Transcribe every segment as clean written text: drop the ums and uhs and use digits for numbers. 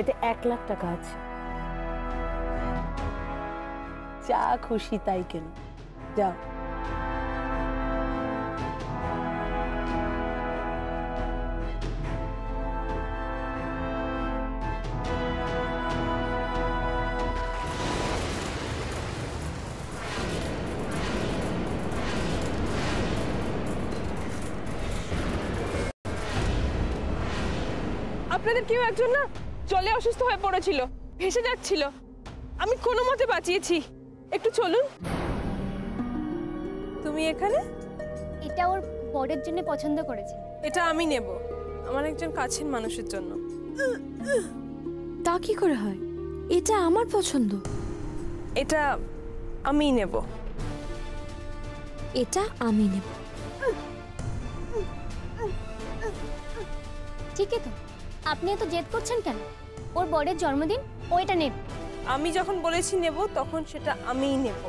এতে 1 লাখ টাকা আছে। যা খুশি তাই কেন, যাও। আপনাদের কেউ একজন না জলে অসুস্থ হয়ে পড়েছিল, ভেসে যাচ্ছিল, আমি কোনো মতে বাঁচিয়েছি। একটু চলুন। তুমি এখানে? এটা ওর বরের জন্য পছন্দ করেছে। এটা আমি নেব, আমার একজন কাছের মানুষের জন্য। তা কি করে হয়? এটা আমার পছন্দ। এটা আমি নেব। এটা আমি নেব। ঠিক আছে, আপনি এত জেদ করছেন কেন? ওর বরের জন্মদিন, ও এটা নেব। আমি যখন বলেছি নেব তখন সেটা আমিই নেব।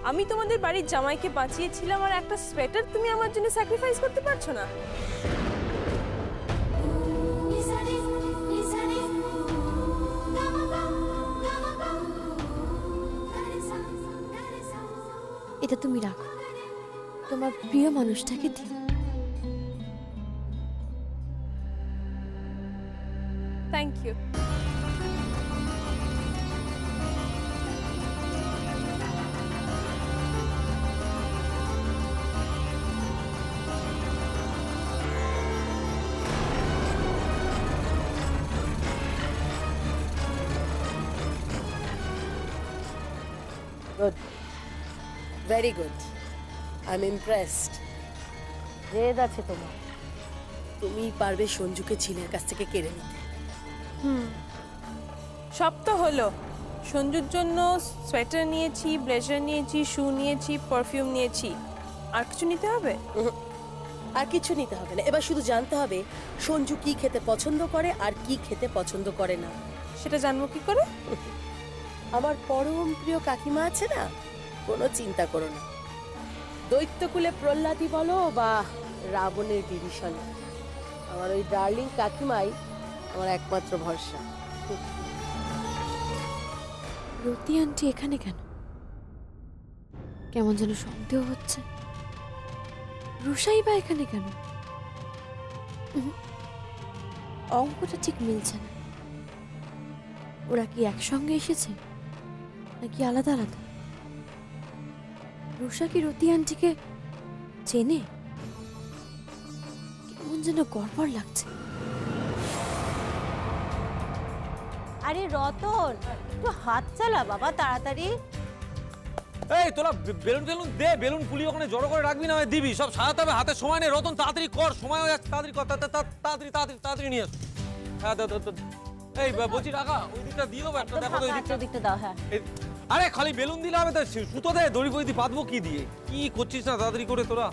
আমি তোমাদের বাড়ির জামাইকে বাঁচিয়েছিলাম, আর একটা সোয়েটার তুমি আমার জন্য স্যাক্রিফাইস করতে পারছো না? এটা তুমি রাখো, তোমার প্রিয় মানুষটাকে দিও। Thank you. Good, very good, I am impressed. জেদ আছে তোমার, তুমি পারবে সঞ্জুকে ঝিলের কাছ থেকে কেড়ে নিতে। সব তো হলো। সঞ্জুর জন্য সোয়েটার নিয়েছি, ব্লেজার নিয়েছি, শু নিয়েছি, পারফিউম নিয়েছি। আর কিছু নিতে হবে? আর কিছু নিতে হবে না, এবার শুধু জানতে হবে সঞ্জু কি খেতে পছন্দ করে আর কি খেতে পছন্দ করে না। সেটা জানবো কি করে? আমার পরম প্রিয় কাকিমা আছে না, কোনো চিন্তা করো না। দৈত্যকুলে প্রহ্লাদী বলো বা রাবণের বিভীষণ, আমার ওই ডার্লিং কাকিমাই আমার একমাত্র ভরসা। রতি আন্টি এখানে কেন? কেমন যেন সন্দেহ হচ্ছে। রুষাই বা এখানে কেন? অঙ্কটা ঠিক মিলছে না। ওরা কি একসঙ্গে এসেছে নাকি আলাদা আলাদা? রুষা কি রতি আন্টিকে চেনে? কেমন যেন গড়বড় লাগছে। আরে রতন, একটু হাত চালা বাবা, তাড়াতাড়ি। এই তোরা বেলুন টেলুন দে, বেলুন ফুলি ওখানে জড়ো করে রাখবি না, দিবি সব সাজাতে হবে, হাতে সময় নেই। রতন তাড়াতাড়ি কর, সময় হয়ে যাচ্ছে, তাড়াতাড়ি কর, তাড়াতাড়ি তাড়াতাড়ি তাড়াতাড়ি নিয়ে আস। হ্যাঁ এই বলছি রাখা, ওই দিকটা দিও, একটা দেখো তো, ওই দিকটা দাও। হ্যাঁ আরে খালি বেলুন দিলে হবে? সুতো দে, দড়ি ফড়ি দিয়ে বাঁধবো কি দিয়ে? কি করছিস না তাড়াতাড়ি করে তোরা?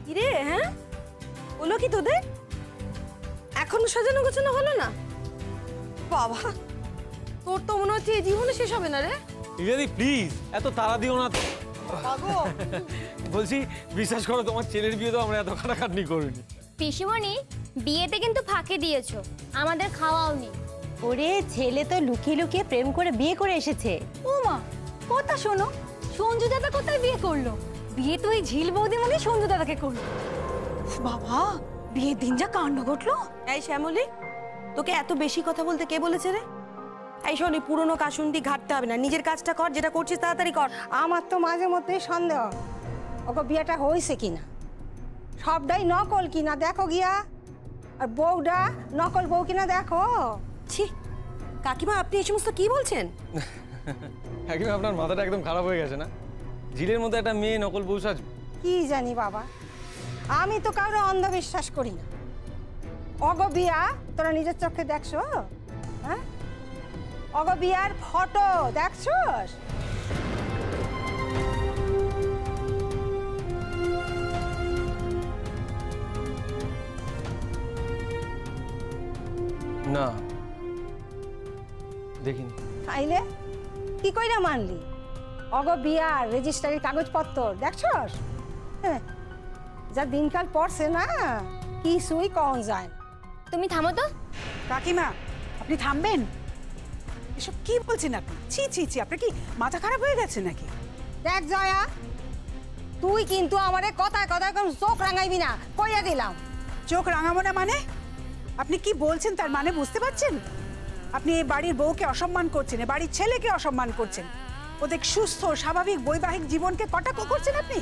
কিরে, হ্যাঁ হলো কি তোদের? এখনো সাজানো গোছানো হলো না? বাবা, তোর তো মনে হচ্ছে এই জীবনে শেষ হবে না রে। রিয়াদি প্লিজ এত তাড়া দিও না। বলছি বিশ্বাস করো, তোমার ছেলের বিয়ে তো আমরা এত খাটাখাটনি করিনি। পিসিমণি, বিয়েতে কিন্তু ফাঁকি দিয়েছো, আমাদের খাওয়াওনি। ওরে ছেলে তো লুকিয়ে লুকিয়ে প্রেম করে বিয়ে করে এসেছে। ও মা, কথা শোনো, সঞ্জু দাদা কোথায় বিয়ে করলো? বিয়ে তো এই ঝিল বৌদি মানে সঞ্জু দাদাকে করলো। বাবা, বিয়ের দিন যা কাণ্ড ঘটলো। এই শ্যামলী, তোকে এত বেশি কথা বলতে কে বলেছে রে? এই শোন, পুরনো কাশুনটি ঘাটতে হবে না, নিজের কাজটা কর, যেটা করছিস তাড়াতাড়ি কর। আমার তো মাঝে মধ্যে সন্দেহ ওকে বিয়েটা হয়েছে কিনা, সবটাই নকল কিনা দেখো গিয়া, আর বউটা নকল বউ কিনা দেখো। ছি কাকিমা, আপনি এই সমস্ত কি বলছেন? কাকিমা আপনার মাথাটা একদম খারাপ হয়ে গেছে না? ঝিলের মধ্যে একটা মেয়ে নকল বউ সাজবে? কি জানি বাবা, আমি তো কারো অন্ধবিশ্বাস করি না। অগ বিয়া তোরা নিজের চোখে দেখছো? হ্যাঁ, অগ বিয়ার ফটো দেখছোস? না দেখিনি। তাইলে কি কইরা মানলি? অগ বিয়ার রেজিস্ট্রারির কাগজপত্র দেখছস? হ্যাঁ, যা দিনকাল পড়ছে না, কিছুই কম যায়। তুমি থামো তো। কাকিমা, আপনি থামবেন? এসব কি বলছেন আপনি? ছি ছি ছি, আপনার কি মাথা খারাপ হয়ে গেছে নাকি? দেখ জয়া, তুই কিন্তু আমারে কথায় কথায় কোন চোখ রাঙাইবি না, কইয়া দিলাম। চোখ রাঙাবো না মানে? আপনি কি বলছেন তার মানে বুঝতে পারছেন? আপনি এই বাড়ির বউকে অসম্মান করছেন, এই বাড়ির ছেলেকে অসম্মান করছেন, ওদের সুস্থ স্বাভাবিক বৈবাহিক জীবনকে কটাক্ষ করছেন আপনি।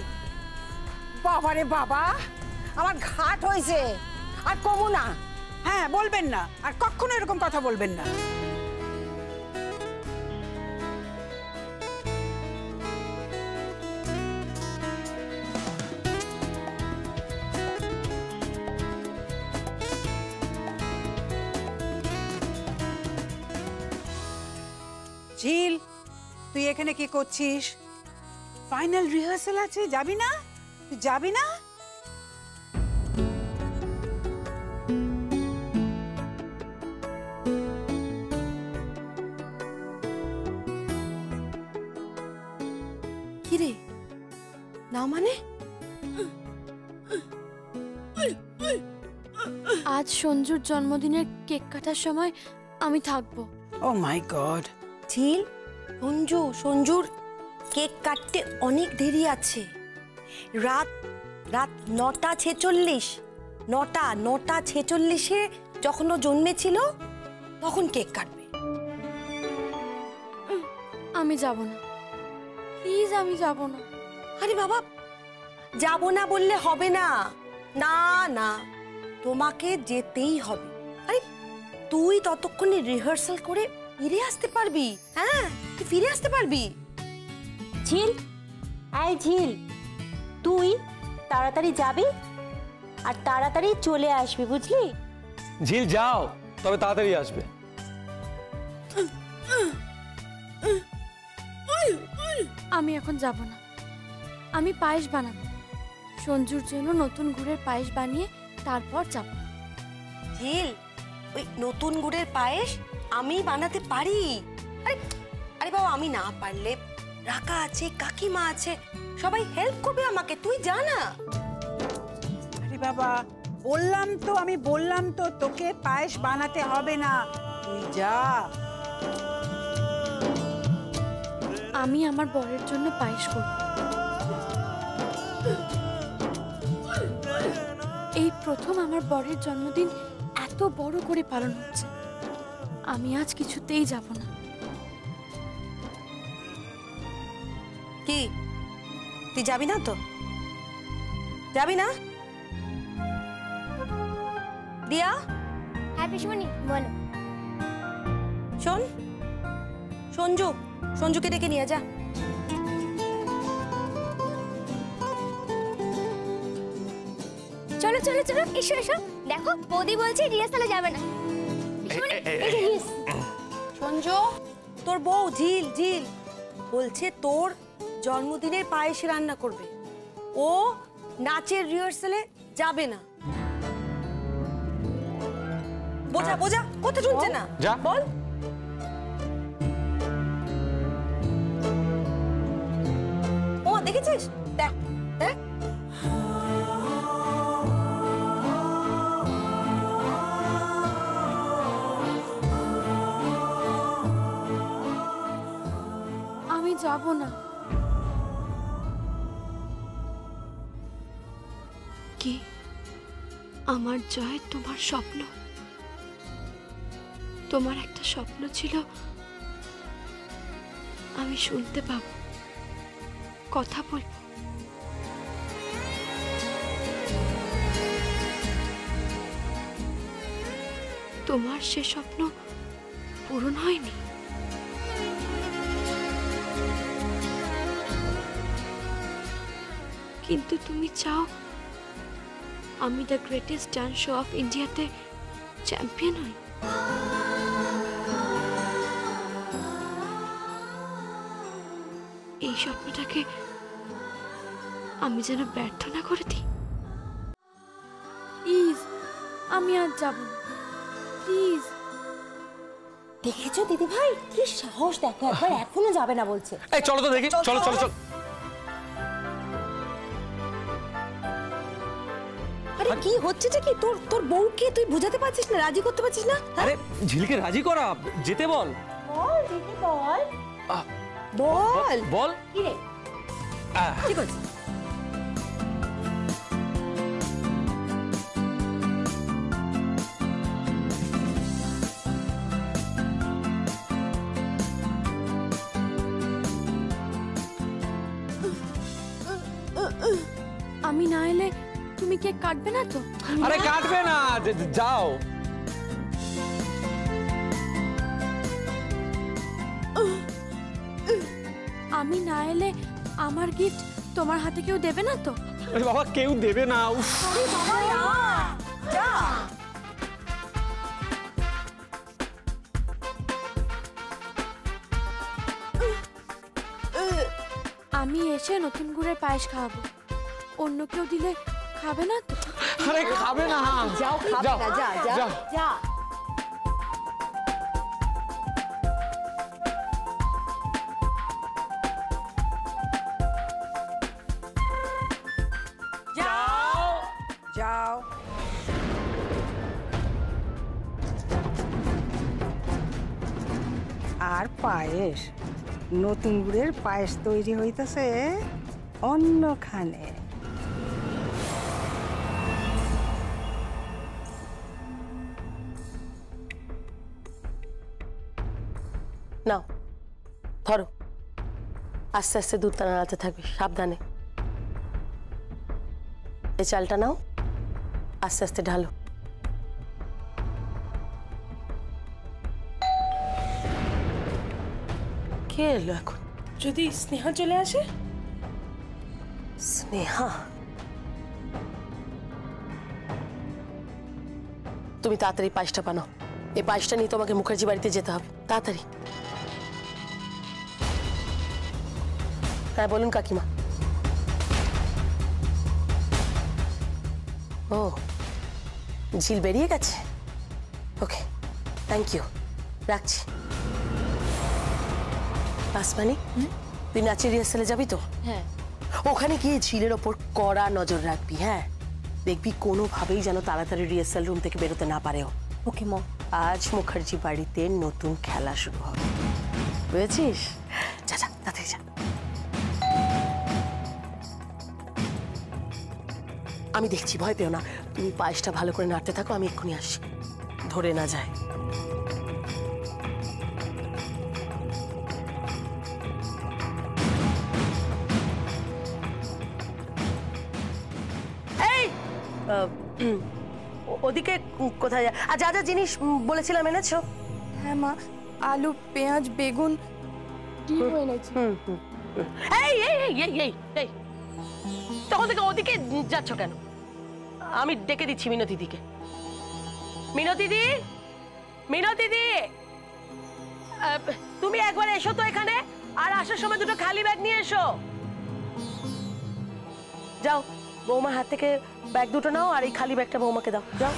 বাবারে বাবা, আমার ঘাট হয়েছে, আর কমু না। হ্যাঁ, বলবেন না, আর কখনো এরকম কথা বলবেন না। ঝিল, তুই এখানে কি করছিস? ফাইনাল রিহার্সাল আছে, যাবি না? তুই যাবি না? কিরে, না মানে? আজ সঞ্জুর জন্মদিনের কেক কাটার সময় আমি থাকবো। ও মাই গড। ঝিল, সঞ্জুর কেক কাটতে অনেক দেরি আছে। রাত 9:46, 9:46-এ যখন ও জন্মেছিল তখন কেক কাটবে। আমি যাব না, প্লিজ আমি যাব না। আরে বাবা, যাব না বললে হবে না। না না, তোমাকে যেতেই হবে। আরে তুই ততক্ষণে রিহার্সাল করে ফিরে আসতে পারবি। হ্যাঁ, তুই ফিরে আসতে পারবি। ঝিল, আয় ঝিল, তুই তাড়াতাড়ি যাবি আর তাড়াতাড়ি চলে আসবি, বুঝলি? ঝিল যাও, তবে তাড়াতাড়ি আসবে। আমি এখন যাব না, আমি পায়েস বানাবো। সঞ্জুর জন্য নতুন গুড়ের পায়েস বানিয়ে তারপর যাব। ঝিল, ওই নতুন গুড়ের পায়েস আমি বানাতে পারি। আরে আরে বাবা, আমি না পারলে রাকা আছে, কাকিমা আছে, সবাই হেল্প করবে আমাকে, তুই জানা। আরে বাবা, আমি বললাম তো তোকে পায়েস বানাতে হবে না, তুই যা। আমি আমার বরের জন্য পায়েস করব। এই প্রথম আমার বরের জন্মদিন এত বড় করে পালন হচ্ছে, আমি আজ কিছুতেই যাব না। কি, তুই যাবি না তো? যাবি না? দিয়া, হ্যাঁ পিসমণি বলো। শোন, সঞ্জুকে ডেকে নিয়ে যা। চলো চলো চলো, এসো এসো। দেখো বৌদি বলছে রিহার্সালে যাবে না। পিসমণি, এই যে হিস। সঞ্জু, তোর বউ ঝিল বলছে তোর জন্মদিনের পায়েস রান্না করবে। ও নাচের রিহার্সালে যাবে না। বোঝা কথা শুনছে না, বল। ও দেখেছিস, দেখ দেখ। আমি যাব না। কি, আমার জয় তোমার স্বপ্ন? তোমার একটা স্বপ্ন ছিল আমি শুনতে পাবো, কথা বলবো। তোমার সে স্বপ্ন পূরণ হয়নি। কিন্তু তুমি চাও আমি the greatest dance show off ইন্ডিয়াতে চ্যাম্পিয়ন হই। এই স্বপ্নটাকে আমি যেন ব্যর্থ না করে দিই। প্লিজ, আমি আর যাব না, প্লিজ। দেখেছো দিদি ভাই, কি সাহস দেখো, একবার এখনো যাবে না বলছে। এই চলো তো দেখি, চলো। আরে কি হচ্ছেটা কি? তোর তোর বউকে তুই বুঝাতে পারছিস না, রাজি করতে পারছিস না? আরে ঝিলকে রাজি করা, যেতে বল। বল দিদি বল। আহ, বল বল। কি রে? ঠিক আছে। আমি না এলে তুমি কেক কাটবে না তো? আরে কাটবে না, যাও। আমি না এলে আমার গিফট তোমার হাতে কেউ দেবে না তো? আরে বাবা, কেউ দেবে না। উফ। যা। আমি এসে নতুন গুড়ের পায়েস খাওয়াবো, অন্য কেউ দিলে খাবে না তো? আরে খাবে না। যাও খাবে না, যা যা যা। যাও যাও। আর পায়েস, নতুন গুড়ের পায়েস তৈরি হইতেছে অন্যখানে। নাও ধরো, আস্তে আস্তে দুধটা নাড়াতে থাকবে, সাবধানে। এই চালটা নাও, আস্তে আস্তে ঢালো। কে এলো এখন? যদি স্নেহা চলে আসে? স্নেহা, তুমি তাড়াতাড়ি পায়েসটা বানাও। এই পায়েসটা নিয়ে তোমাকে মুখার্জি বাড়িতে যেতে হবে, তাড়াতাড়ি। হ্যাঁ বলুন কাকিমা। ও, ঝিল বেরিয়ে গেছে? ওকে, থ্যাংক ইউ, রাখছি। আসমানি, তুই নাচের রিহার্সালে যাবি তো? হ্যাঁ। ওখানে গিয়ে ঝিলের ওপর কড়া নজর রাখবি, হ্যাঁ? দেখবি কোনোভাবেই যেন তাড়াতাড়ি রিহার্সাল রুম থেকে বেরোতে না পারেও। ওকে মা। আজ মুখার্জি বাড়িতে নতুন খেলা শুরু হবে, বুঝেছিস? যা যা, তাড়াতাড়ি যা। আমি দেখছি, ভয় পেও না। তুমি পায়েসটা ভালো করে নাড়তে থাকো, আমি এক্ষুনি আসছি, ধরে না যায়। এই ওদিকে কোথায় আর যা যা জিনিস বলেছিলাম এনেছো? হ্যাঁ মা, আলু, পেঁয়াজ, বেগুন ডিম এনেছি। এই এই এই এই এই এই তখন থেকে ওদিকে যাচ্ছ কেন? আমি ডেকে দিচ্ছি মিনতি দিকে। মিনতি দি, মিনতি দি, তুমি একবার এসো তো এখানে, আর আসার সময় দুটো খালি ব্যাগ নিয়ে এসো। যাও, বৌমার হাত থেকে ব্যাগ দুটো নাও, আর এই খালি ব্যাগটা বৌমাকে দাও, যাও।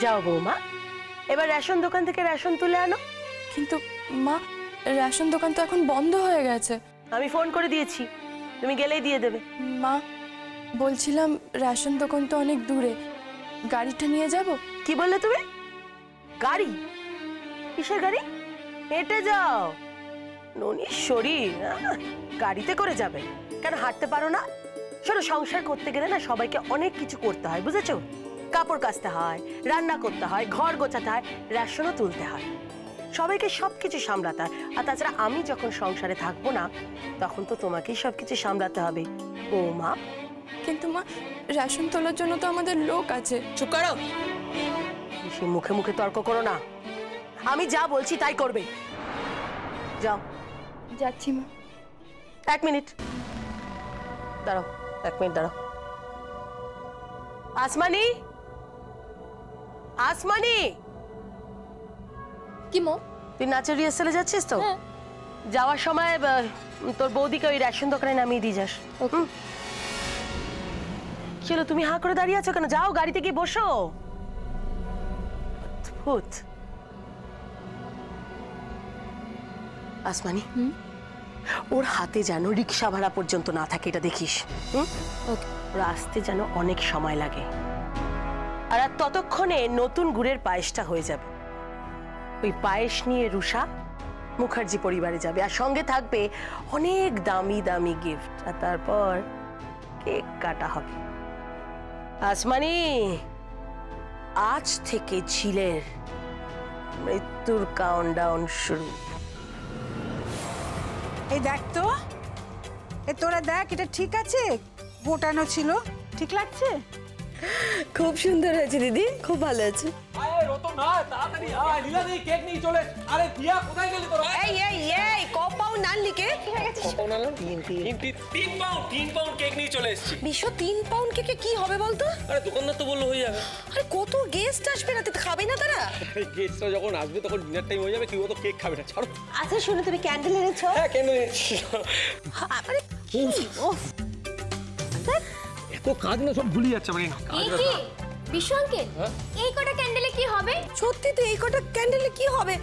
যাও বৌমা, এবার রেশন দোকান থেকে রেশন তুলে আনো। কিন্তু মা, রেশন দোকান তো এখন বন্ধ হয়ে গেছে। আমি ফোন করে দিয়েছি, তুমি গেলেই দিয়ে দেবে। মা, বলছিলাম রেশন দোকান তো অনেক দূরে, গাড়িটা নিয়ে যাব। কি বললে তুমি? গাড়ি? কিসের গাড়ি? হেঁটে যাও, ননির শরীর, গাড়িতে করে যাবে? কেন হাঁটতে পারো না? শোনো, সংসার করতে গেলে না সবাইকে অনেক কিছু করতে হয়, বুঝেছো? কাপড় কাচতে হয়, রান্না করতে হয়, ঘর গোছাতে হয়, রেশনও তুলতে হয়, সবাইকে সবকিছু সামলাতে হয়। আর তাছাড়া আমি যখন সংসারে থাকবো না, তখন তো তোমাকেই সবকিছু সামলাতে হবে, বৌমা। কিন্তু মা, রেশন তোলার জন্য তো আমাদের লোক আছে। চুপ করো, সে মুখে মুখে তর্ক করো না। আমি যা বলছি তাই করবে। যাও। যাচ্ছি মা। 1 মিনিট দাঁড়াও, 1 মিনিট দাঁড়াও। আসমানি, আসমানি। কি মা? তুই নাচের রিহার্সালে যাচ্ছিস তো? যাওয়ার সময় তোর বৌদিকে ওই রেশন দোকানে নামিয়ে দিয়ে যাস। চলো, তুমি হাঁ করে দাঁড়িয়ে আছো কেন? যাও, গাড়িতে গিয়ে বসো। অদ্ভুত। আসমানি, ওর হাতে যেন রিক্সা ভাড়া পর্যন্ত না থাকে, এটা দেখিস। ওর আসতে যেন অনেক সময় লাগে। আর ততক্ষণে নতুন গুড়ের পায়েসটা হয়ে যাবে। ওই পায়েস নিয়ে রুষা মুখার্জি পরিবারে যাবে, আর সঙ্গে থাকবে অনেক দামি দামি গিফট, আর তারপর কেক কাটা হবে। আসমানি, আজ থেকে ঝিলের মৃত্যুর কাউন্টডাউন শুরু। এই দেখ তো, তোরা দেখ, এটা ঠিক আছে? গোটানো ছিল, ঠিক লাগছে? খুব সুন্দর হয়েছে দিদি, খুব ভালো আছে। আয় রতন, আয় তাড়াতাড়ি আয়, লীলা দি কেক নিয়ে চলে। আরে দিয়া, কোথায় গেলি তোরা? এই ক পাউন্ড আনলি কে? 3 পাউন্ড কেক নিয়ে চলে এসেছি। বিশ্ব 3 পাউন্ড কেকে কি হবে বলতো? আরে দোকানদার তো বললো হয়ে যাবে। আরে কত গেস্ট আসবে রাতে, খাবে না তারা? গেস্টরা যখন আসবে তখন ডিনার টাইম হয়ে যাবে, কেউ তো কেক খাবে না, ছাড়ো। আচ্ছা শোনো, তুমি ক্যান্ডেল এনেছো? হ্যাঁ, কেন এনেছি? আরে এত কাজ না, সব ভুলে যাচ্ছে মানে। এই কি বিশু আঙ্কেল, এই কটা ক্যান্ডেলে কি হবে? সত্যি তো, এই কটা ক্যান্ডেলে কি হবে?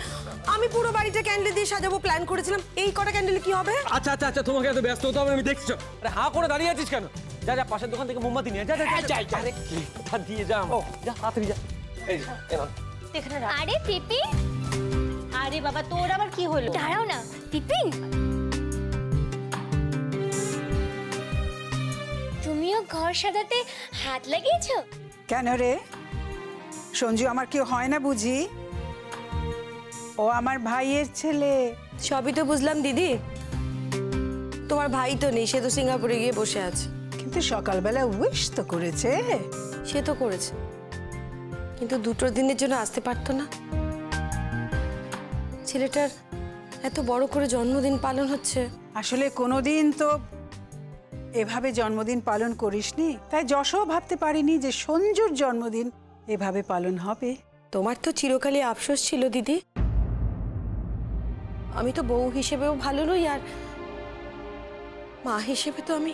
আমি পুরো বাড়িটা ক্যান্ডেল দিয়ে সাজাবো প্ল্যান করেছিলাম, এই কটা ক্যান্ডেলে কি হবে? আচ্ছা আচ্ছা আচ্ছা, তোমাকে এত ব্যস্ত হতে হবে আমি দেখছি। আরে হাঁ করে দাঁড়িয়ে আছিস কেন? যা যা, পাশের দোকান থেকে মোমবাতি নিয়ে যা। আরে হাত দিয়ে যা, যা তাড়াতাড়ি যা। এই এখানে রাখ। আরে টিপিন, আরে বাবা, তোর আবার কি হলো? দাঁড়াও না টিপিন, তুমিও ঘর সাজাতে হাত লাগিয়েছো? কেন রে সঞ্জু, আমার কেউ হয় না বুঝি? ও আমার ভাইয়ের ছেলে। সবই তো বুঝলাম দিদি, তোমার ভাই তো নেই, সে তো সিঙ্গাপুরে গিয়ে বসে আছে। কিন্তু সকালবেলা উইশ তো করেছে। সে তো করেছে, কিন্তু 2 দিনের জন্য আসতে পারতো না? ছেলেটার এত বড় করে জন্মদিন পালন হচ্ছে। আসলে কোনোদিন তো এভাবে জন্মদিন পালন করিসনি, তাই যশও ভাবতে পারিনি যে সঞ্জুর জন্মদিন এভাবে পালন হবে। তোমার তো চিরকালই আফসোস ছিল দিদি, আমি তো বউ হিসেবেও ভালো নই, আর মা হিসেবে তো আমি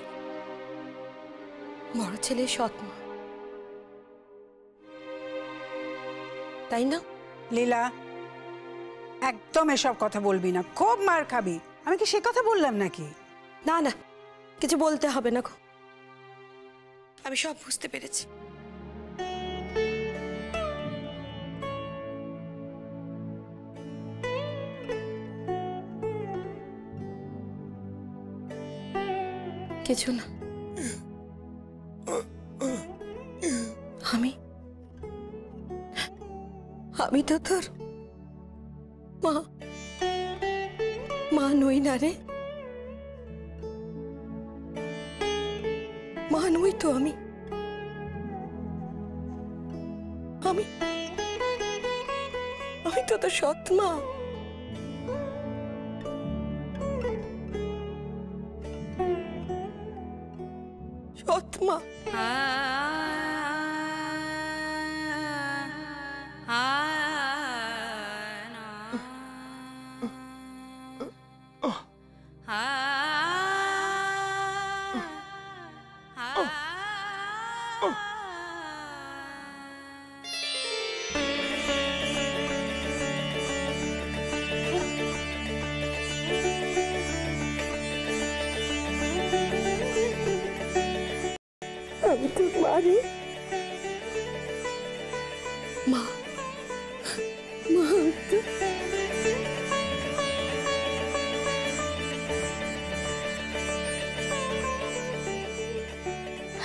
বড় ছেলের সৎ মা, তাই না? লীলা, একদম এসব কথা বলবি না, খুব মার খাবি। আমি কি সে কথা বললাম নাকি? না না, কিছু বলতে হবে না গো, আমি সব বুঝতে পেরেছি। কিছু না, আমি তো তোর মা নই না রে, মা নই তো আমি তো তোর সৎ মা। সৎ মা। আমি তোর মা রে, মা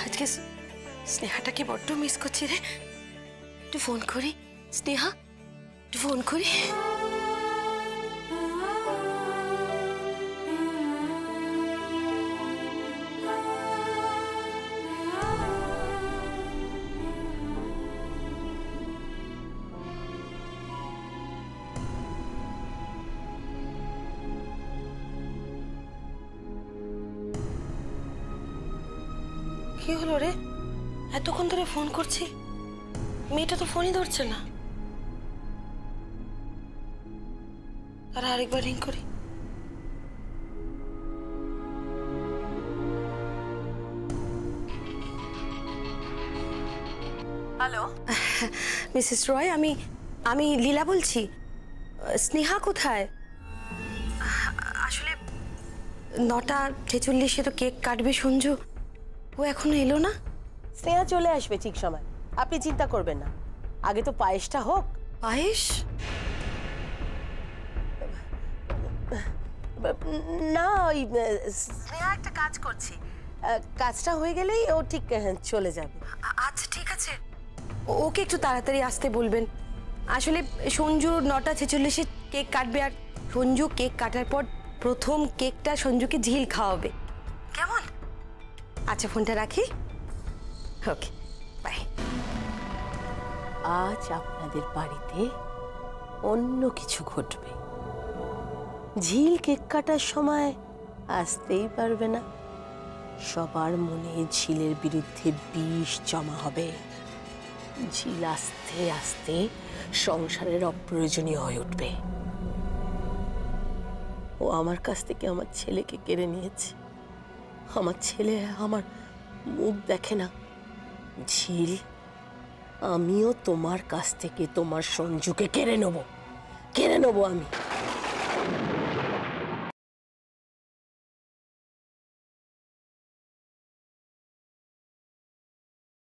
আজকে স্নেহাটাকে বড্ড মিস করছি রে। একটু ফোন করি স্নেহা, একটু ফোন করি। কি হলো রে, এতক্ষণ ধরে ফোন করছি, মেয়েটা তো ফোনই ধরছে না। তারা আরেকবার রিং করি। হ্যালো মিসেস রয়, আমি লীলা বলছি। স্নেহা কোথায়? 9:46 তো কেক কাটবে সঞ্জু, ও এখনো এলো না। স্নেহা চলে আসবে ঠিক সময়, আপনি চিন্তা করবেন না। আগে তো পায়েসটা হোক। পায়েস? না, ওই স্নেহা একটা কাজ করছে, কাজটা হয়ে গেলেই ও ঠিক চলে যাবে। আচ্ছা ঠিক আছে, ওকে একটু তাড়াতাড়ি আসতে বলবেন। আসলে সঞ্জু 9:46 কেক কাটবে, আর সঞ্জু কেক কাটার পর প্রথম কেকটা সঞ্জুকে ঝিল খাওয়াবে, কেমন? আচ্ছা ফোনটা রাখি। Okay bye. আজ আপনাদের বাড়িতে অন্য কিছু ঘটবে। ঝিল কেক কাটার সময় আসতেই পারবে না। সবার মনে ঝিলের বিরুদ্ধে বিষ জমা হবে। ঝিল আস্তে আস্তে সংসারের অপ্রয়োজনীয় হয়ে উঠবে। ও আমার কাছ থেকে আমার ছেলেকে কেড়ে নিয়েছে। আমার ছেলে আমার মুখ দেখে না। ঝিল, আমিও তোমার কাছ থেকে তোমার সঞ্জুকে কেড়ে নেবো আমি।